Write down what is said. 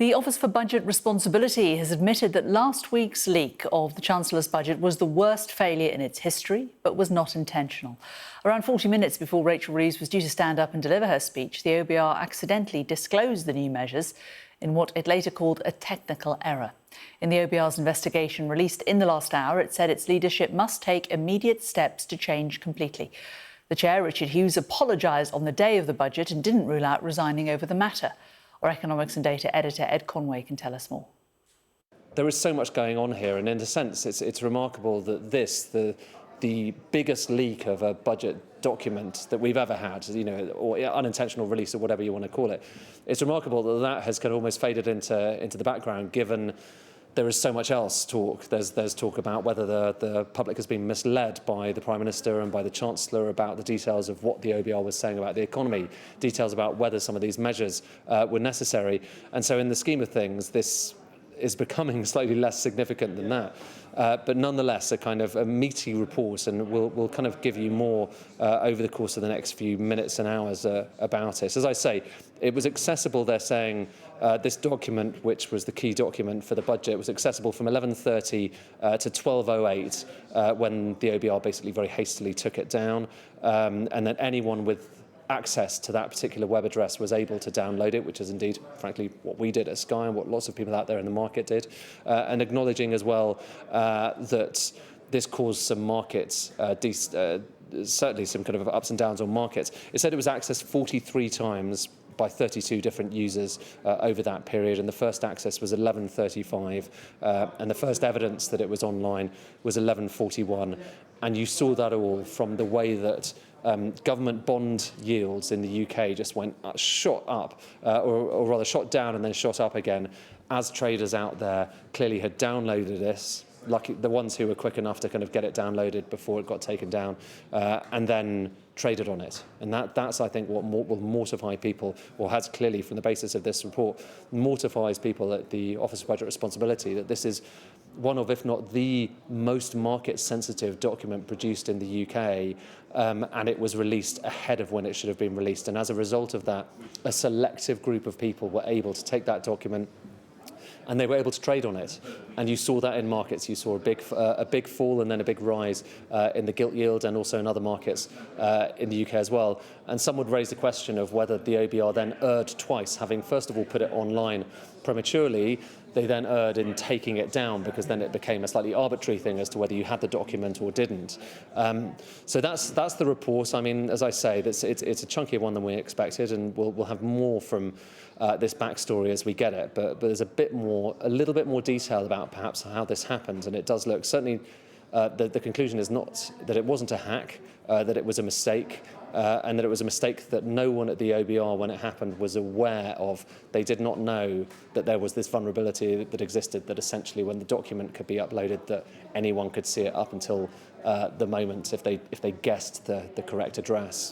The Office for Budget Responsibility has admitted that last week's leak of the Chancellor's budget was the worst failure in its history, but was not intentional. Around 40 minutes before Rachel Reeves was due to stand up and deliver her speech, the OBR accidentally disclosed the new measures in what it later called a technical error. In the OBR's investigation released in the last hour, it said its leadership must take immediate steps to change completely. The chair, Richard Hughes, apologised on the day of the budget and didn't rule out resigning over the matter. Our economics and data editor Ed Conway can tell us more. There is so much going on here, and in a sense it's remarkable that the biggest leak of a budget document that we've ever had, or unintentional release or whatever you want to call it, it's remarkable that that has kind of almost faded into the background, given there is so much else talk. There's talk about whether the public has been misled by the Prime Minister and by the Chancellor about the details of what the OBR was saying about the economy, details about whether some of these measures were necessary. And so in the scheme of things, this is becoming slightly less significant than that. But nonetheless, a meaty report, and we'll kind of give you more over the course of the next few minutes and hours about it. As I say, it was accessible, they're saying, this document, which was the key document for the budget, was accessible from 11:30 to 12:08 when the OBR basically very hastily took it down, and that anyone with access to that particular web address was able to download it, which is indeed, frankly, what we did at Sky and what lots of people out there in the market did, and acknowledging as well that this caused some markets, certainly some kind of ups and downs on markets. It said it was accessed 43 times by 32 different users over that period, and the first access was 11:35, and the first evidence that it was online was 11:41, and you saw that all from the way that government bond yields in the UK just shot up, or rather shot down and then shot up again, as traders out there clearly had downloaded this, lucky the ones who were quick enough to kind of get it downloaded before it got taken down, and then traded on it. And that's I think what will mortify people, or has clearly from the basis of this report mortifies people at the Office of Budget Responsibility, that this is one of, if not the most market-sensitive document produced in the UK, and it was released ahead of when it should have been released. And as a result of that, a selective group of people were able to take that document and they were able to trade on it. And you saw that in markets. You saw a big fall and then a big rise in the gilt yield, and also in other markets in the UK as well. And some would raise the question of whether the OBR then erred twice, having first of all put it online prematurely. They then erred in taking it down, because then it became a slightly arbitrary thing as to whether you had the document or didn't. So that's the report. I mean, as I say, it's a chunkier one than we expected, and we'll have more from this backstory as we get it. But there's a little bit more detail about perhaps how this happened, and it does look certainly. The conclusion is not that it wasn't a hack, that it was a mistake, and that it was a mistake that no one at the OBR, when it happened, was aware of. They did not know that there was this vulnerability that existed, that essentially when the document could be uploaded, that anyone could see it up until the moment if they guessed the correct address.